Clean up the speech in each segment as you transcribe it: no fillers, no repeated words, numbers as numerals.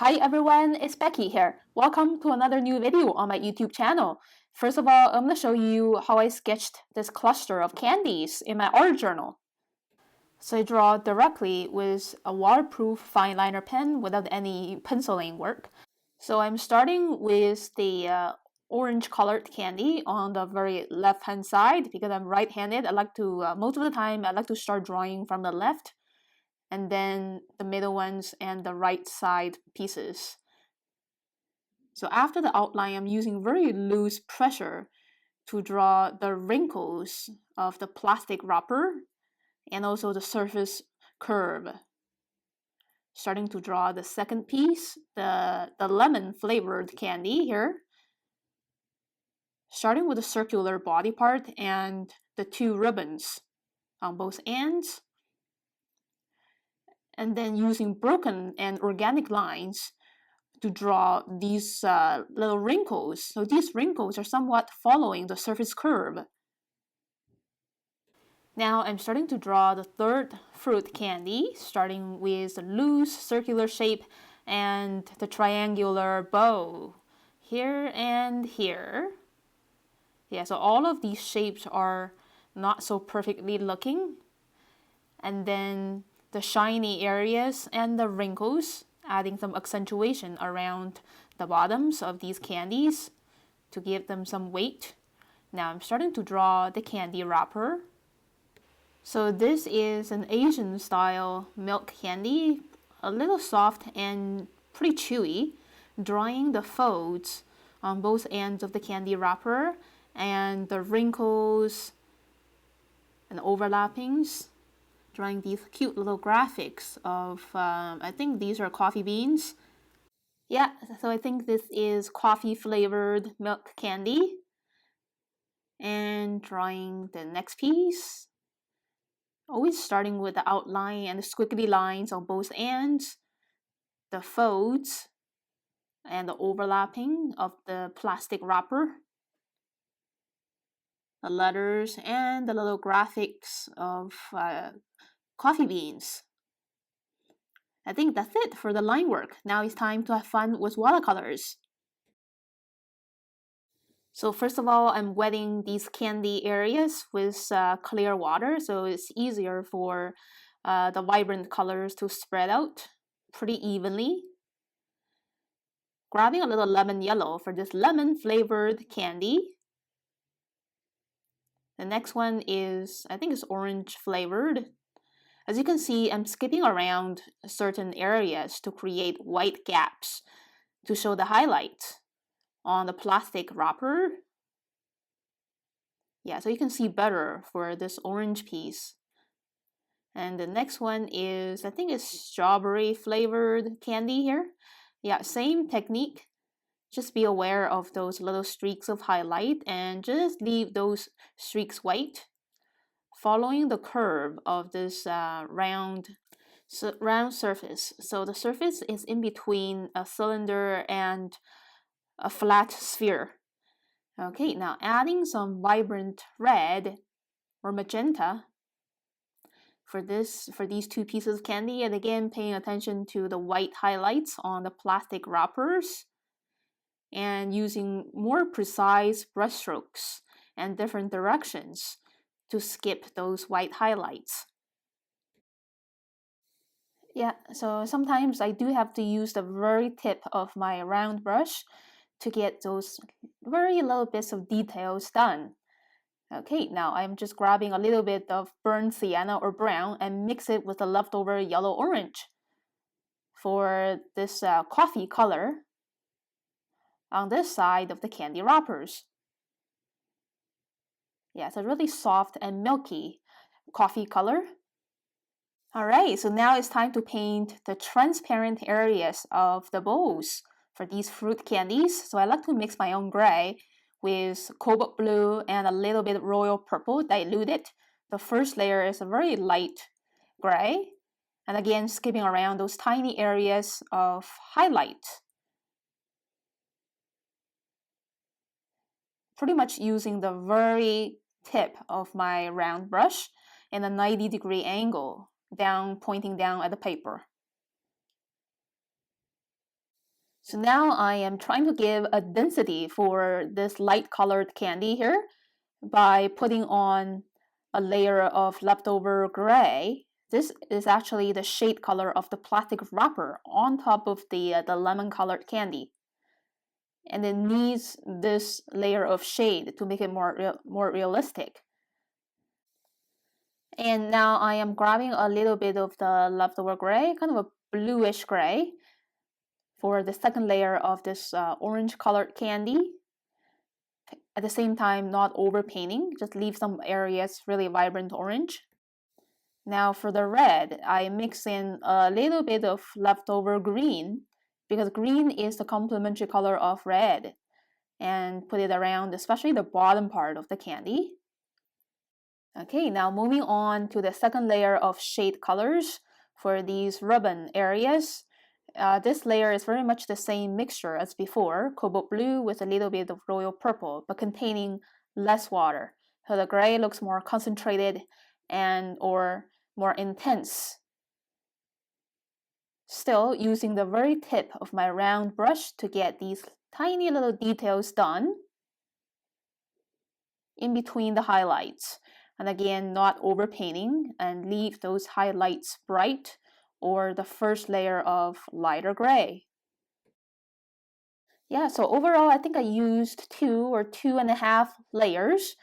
Hi everyone, it's Becky here. Welcome to another new video on my YouTube channel. First of all, I'm going to show you how I sketched this cluster of candies in my art journal. So I draw directly with a waterproof fine liner pen without any penciling work. So I'm starting with the orange colored candy on the very left hand side because I'm right-handed. I like to, most of the time, I like to start drawing from the left and then the middle ones and the right side pieces. So after the outline, I'm using very loose pressure to draw the wrinkles of the plastic wrapper and also the surface curve. Starting to draw the second piece, the lemon flavored candy here. Starting with the circular body part and the two ribbons on both ends. And then using broken and organic lines to draw these little wrinkles. So these wrinkles are somewhat following the surface curve. Now I'm starting to draw the third fruit candy, starting with the loose circular shape and the triangular bow here and here. Yeah, so all of these shapes are not so perfectly looking. And then the shiny areas and the wrinkles, adding some accentuation around the bottoms of these candies to give them some weight. Now I'm starting to draw the candy wrapper. So this is an Asian style milk candy, a little soft and pretty chewy, drawing the folds on both ends of the candy wrapper and the wrinkles and overlappings. Drawing these cute little graphics of, I think these are coffee beans. Yeah, so I think this is coffee flavored milk candy. And drawing the next piece. Always starting with the outline and the squiggly lines on both ends. The folds and the overlapping of the plastic wrapper. The letters and the little graphics of coffee beans. I think that's it for the line work. Now it's time to have fun with watercolors. So first of all, I'm wetting these candy areas with clear water, so it's easier for the vibrant colors to spread out pretty evenly. Grabbing a little lemon yellow for this lemon flavored candy. The next one is, I think it's orange flavored. As you can see, I'm skipping around certain areas to create white gaps to show the highlights on the plastic wrapper. Yeah, so you can see better for this orange piece. And the next one is, I think it's strawberry flavored candy here. Yeah, same technique. Just be aware of those little streaks of highlight and just leave those streaks white, following the curve of this round surface. So the surface is in between a cylinder and a flat sphere. Okay, now adding some vibrant red or magenta for these two pieces of candy, and again paying attention to the white highlights on the plastic wrappers and using more precise brushstrokes and different directions to skip those white highlights. Yeah, so sometimes I do have to use the very tip of my round brush to get those very little bits of details done. Okay, now I'm just grabbing a little bit of burnt sienna or brown and mix it with the leftover yellow-orange for this coffee color on this side of the candy wrappers. Yeah, it's a really soft and milky coffee color. Alright, so now it's time to paint the transparent areas of the bowls for these fruit candies. So I like to mix my own gray with cobalt blue and a little bit of royal purple diluted. The first layer is a very light gray. And again, skipping around those tiny areas of highlight. Pretty much using the very tip of my round brush in a 90-degree angle, pointing down at the paper. So now I am trying to give a density for this light colored candy here by putting on a layer of leftover gray. This is actually the shade color of the plastic wrapper on top of the lemon colored candy. And it needs this layer of shade to make it more realistic. And now I am grabbing a little bit of the leftover gray, kind of a bluish gray, for the second layer of this orange colored candy. At the same time, not over painting, just leave some areas really vibrant orange. Now for the red, I mix in a little bit of leftover green, because green is the complementary color of red, and put it around especially the bottom part of the candy. Okay, now moving on to the second layer of shade colors for these ribbon areas. This layer is very much the same mixture as before, cobalt blue with a little bit of royal purple, but containing less water. So the gray looks more concentrated and or more intense. Still using the very tip of my round brush to get these tiny little details done in between the highlights. And again, not overpainting, and leave those highlights bright or the first layer of lighter gray. Yeah, so overall, I think I used 2.5 layers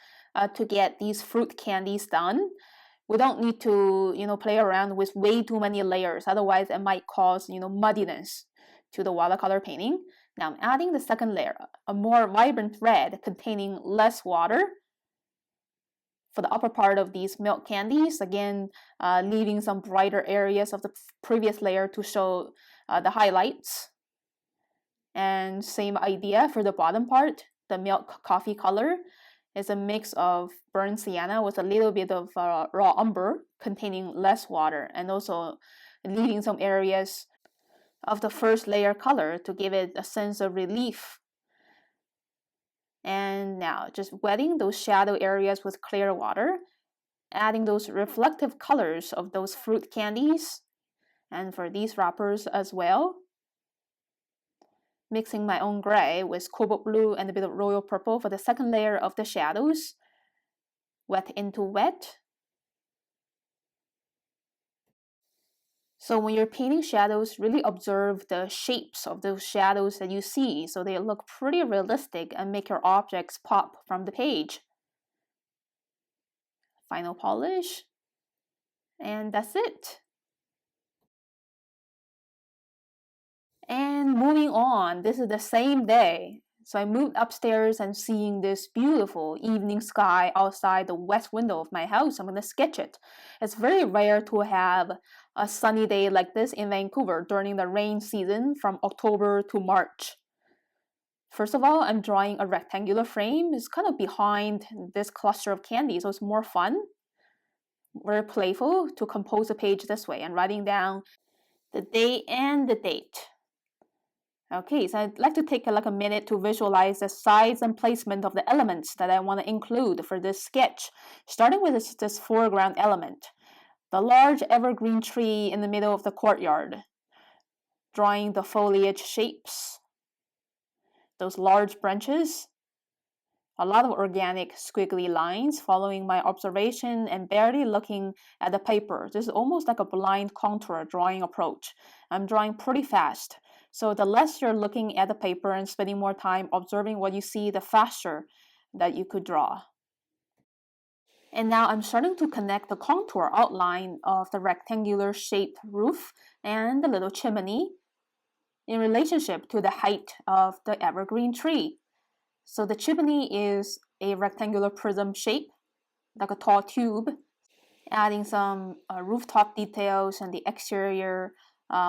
to get these fruit candies done. We don't need to, play around with way too many layers. Otherwise, it might cause, muddiness to the watercolor painting. Now I'm adding the second layer, a more vibrant red containing less water for the upper part of these milk candies. Again, leaving some brighter areas of the previous layer to show the highlights. And same idea for the bottom part. The milk coffee color is a mix of burnt sienna with a little bit of raw umber containing less water, and also leaving some areas of the first layer color to give it a sense of relief. And now just wetting those shadow areas with clear water, adding those reflective colors of those fruit candies, and for these wrappers as well. Mixing my own gray with cobalt blue and a bit of royal purple for the second layer of the shadows. Wet into wet. So when you're painting shadows, really observe the shapes of those shadows that you see so they look pretty realistic and make your objects pop from the page. Final polish. And that's it. And moving on, this is the same day. So I moved upstairs and seeing this beautiful evening sky outside the west window of my house. I'm going to sketch it. It's very rare to have a sunny day like this in Vancouver during the rain season from October to March. First of all, I'm drawing a rectangular frame. It's kind of behind this cluster of candy, so it's more fun. Very playful to compose a page this way and writing down the day and the date. Okay, so I'd like to take a minute to visualize the size and placement of the elements that I want to include for this sketch, starting with this foreground element, the large evergreen tree in the middle of the courtyard, drawing the foliage shapes, those large branches, a lot of organic squiggly lines following my observation and barely looking at the paper. This is almost like a blind contour drawing approach. I'm drawing pretty fast. So the less you're looking at the paper and spending more time observing what you see, the faster that you could draw. And now I'm starting to connect the contour outline of the rectangular shaped roof and the little chimney in relationship to the height of the evergreen tree. So the chimney is a rectangular prism shape, like a tall tube, adding some rooftop details and the exterior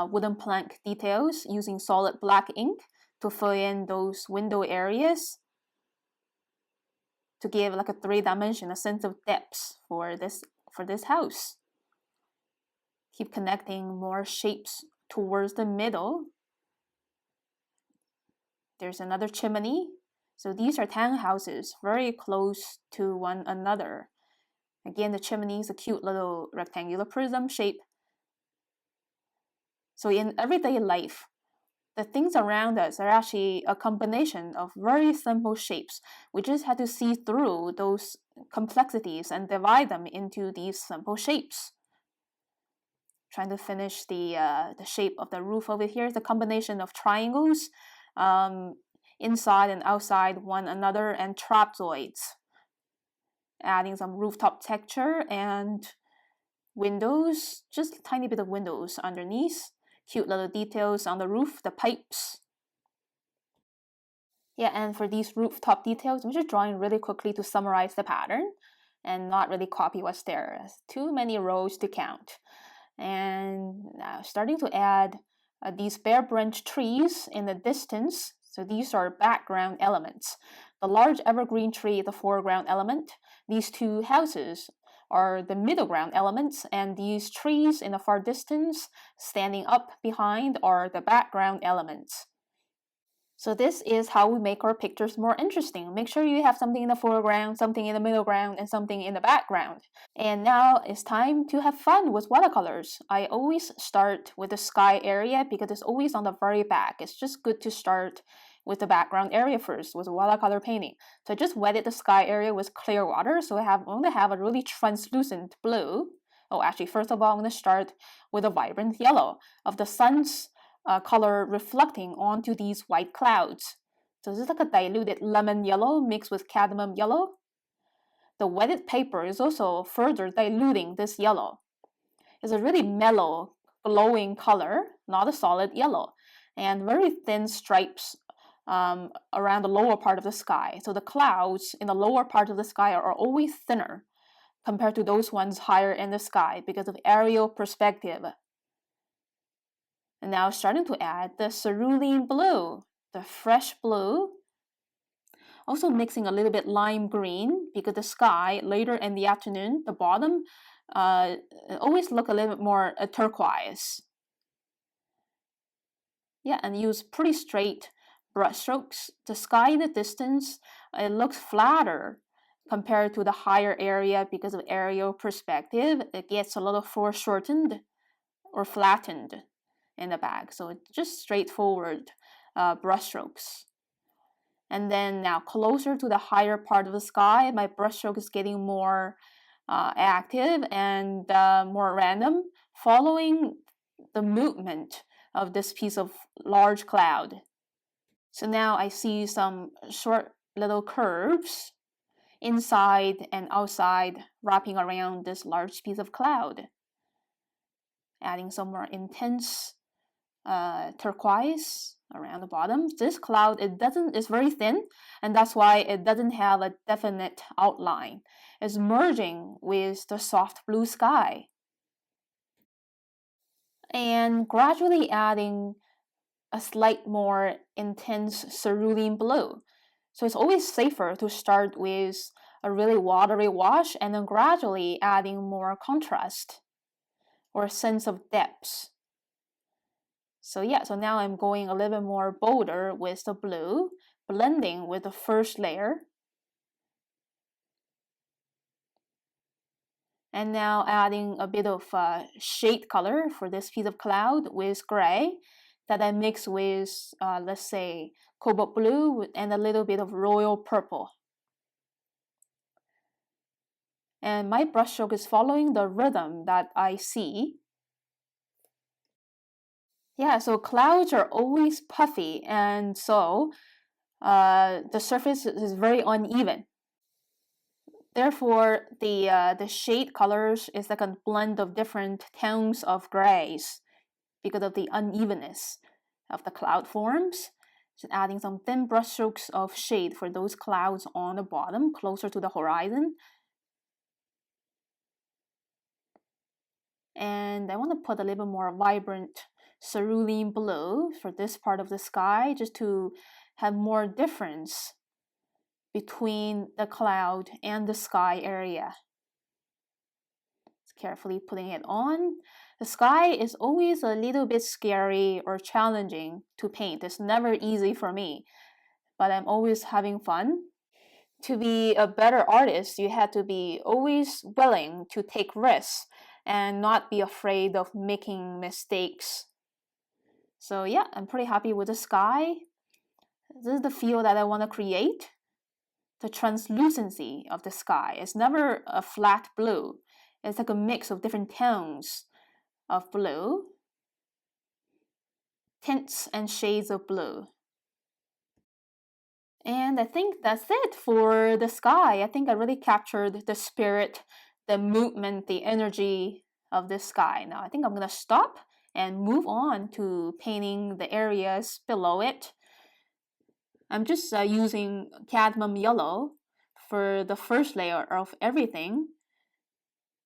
wooden plank details using solid black ink to fill in those window areas to give like a 3-dimension, a sense of depth for this house. Keep connecting more shapes towards the middle. There's another chimney. So these are townhouses very close to one another. Again, the chimney is a cute little rectangular prism shape. So in everyday life, the things around us are actually a combination of very simple shapes. We just had to see through those complexities and divide them into these simple shapes. Trying to finish the shape of the roof over here. It's a combination of triangles, inside and outside one another, and trapezoids. Adding some rooftop texture and windows, just a tiny bit of windows underneath. Cute little details on the roof, the pipes. Yeah, and for these rooftop details, I'm just drawing really quickly to summarize the pattern and not really copy what's there. It's too many rows to count. And now starting to add these bare branch trees in the distance. So these are background elements. The large evergreen tree is the foreground element. These two houses are the middle ground elements, and these trees in the far distance standing up behind are the background elements. So this is how we make our pictures more interesting. Make sure you have something in the foreground, something in the middle ground, and something in the background. And now it's time to have fun with watercolors. I always start with the sky area because it's always on the very back. It's just good to start with the background area first with watercolor painting. So I just wetted the sky area with clear water. So I'm going to have a really translucent blue. Oh, actually, first of all, I'm going to start with a vibrant yellow of the sun's color reflecting onto these white clouds. So this is like a diluted lemon yellow mixed with cadmium yellow. The wetted paper is also further diluting this yellow. It's a really mellow, glowing color, not a solid yellow, and very thin stripes around the lower part of the sky. So the clouds in the lower part of the sky are always thinner compared to those ones higher in the sky because of aerial perspective. And now starting to add the cerulean blue, the fresh blue. Also mixing a little bit lime green because the sky later in the afternoon, the bottom, always look a little bit more turquoise. Yeah, and use pretty straight brush strokes. The sky in the distance, it looks flatter compared to the higher area because of aerial perspective. It gets a little foreshortened or flattened in the back. So it's just straightforward brush strokes. And then now closer to the higher part of the sky, my brush stroke is getting more active and more random, following the movement of this piece of large cloud. So now I see some short little curves inside and outside wrapping around this large piece of cloud. Adding some more intense turquoise around the bottom. This cloud, it's very thin, and that's why it doesn't have a definite outline. It's merging with the soft blue sky. And gradually adding a slight more intense cerulean blue. So it's always safer to start with a really watery wash and then gradually adding more contrast or a sense of depth. So yeah, so now I'm going a little bit more bolder with the blue, blending with the first layer. And now adding a bit of shade color for this piece of cloud with gray that I mix with, let's say, cobalt blue and a little bit of royal purple. And my brushstroke is following the rhythm that I see. Yeah, so clouds are always puffy, and so the surface is very uneven. Therefore, the shade colors is like a blend of different tones of grays because of the unevenness of the cloud forms. So adding some thin brush strokes of shade for those clouds on the bottom, closer to the horizon. And I want to put a little bit more vibrant cerulean blue for this part of the sky, just to have more difference between the cloud and the sky area. Just carefully putting it on. The sky is always a little bit scary or challenging to paint. It's never easy for me, but I'm always having fun. To be a better artist, you have to be always willing to take risks and not be afraid of making mistakes. So yeah, I'm pretty happy with the sky. This is the feel that I want to create. The translucency of the sky. It's never a flat blue. It's like a mix of different tones of blue, tints and shades of blue. And I think that's it for the sky. I think I really captured the spirit, the movement, the energy of the sky. Now I think I'm going to stop and move on to painting the areas below it. I'm just using cadmium yellow for the first layer of everything.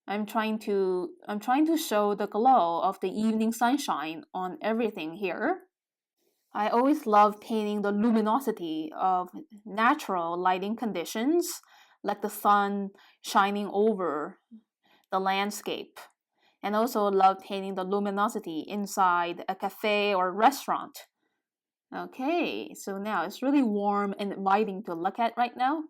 I'm trying to show the glow of the evening sunshine on everything here. I always love painting the luminosity of natural lighting conditions, like the sun shining over the landscape. And also love painting the luminosity inside a cafe or restaurant. Okay, so now it's really warm and inviting to look at right now.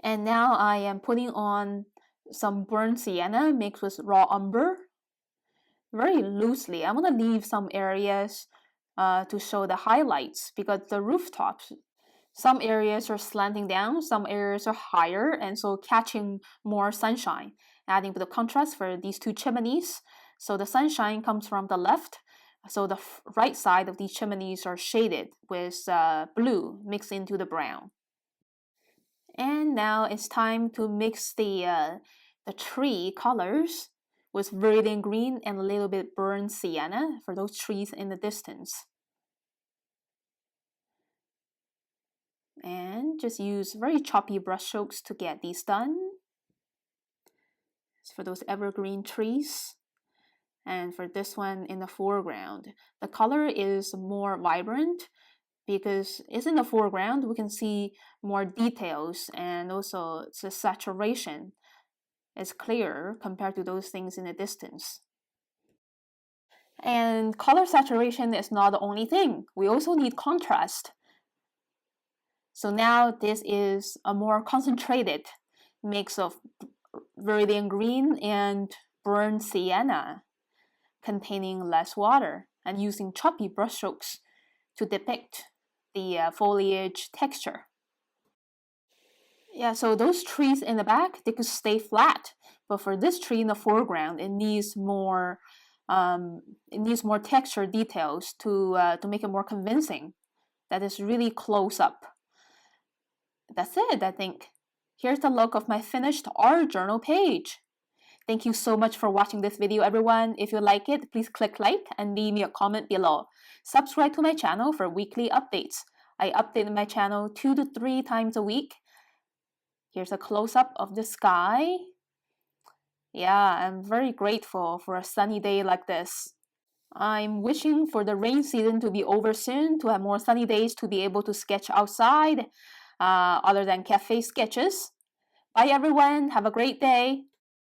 And now I am putting on some burnt sienna mixed with raw umber very loosely. I'm going to leave some areas to show the highlights because the rooftops, some areas are slanting down, some areas are higher, and so catching more sunshine, adding to the contrast for these two chimneys. So the sunshine comes from the left, so the right side of these chimneys are shaded with blue mixed into the brown. And now it's time to mix the tree colors with viridian green and a little bit burnt sienna for those trees in the distance. And just use very choppy brush strokes to get these done. It's for those evergreen trees. And for this one in the foreground, the color is more vibrant because it's in the foreground. We can see more details and also the saturation is clearer compared to those things in the distance. And color saturation is not the only thing. We also need contrast. So now this is a more concentrated mix of viridian green and burnt sienna, containing less water and using choppy brushstrokes to depict the foliage texture. Yeah, so those trees in the back, they could stay flat, but for this tree in the foreground, it needs more texture details to make it more convincing. That is really close up. That's it, I think. Here's the look of my finished art journal page. Thank you so much for watching this video, everyone. If you like it, please click like and leave me a comment below. Subscribe to my channel for weekly updates. I update my channel 2 to 3 times a week. Here's a close-up of the sky. Yeah, I'm very grateful for a sunny day like this. I'm wishing for the rain season to be over soon, to have more sunny days to be able to sketch outside, other than cafe sketches. Bye everyone, have a great day.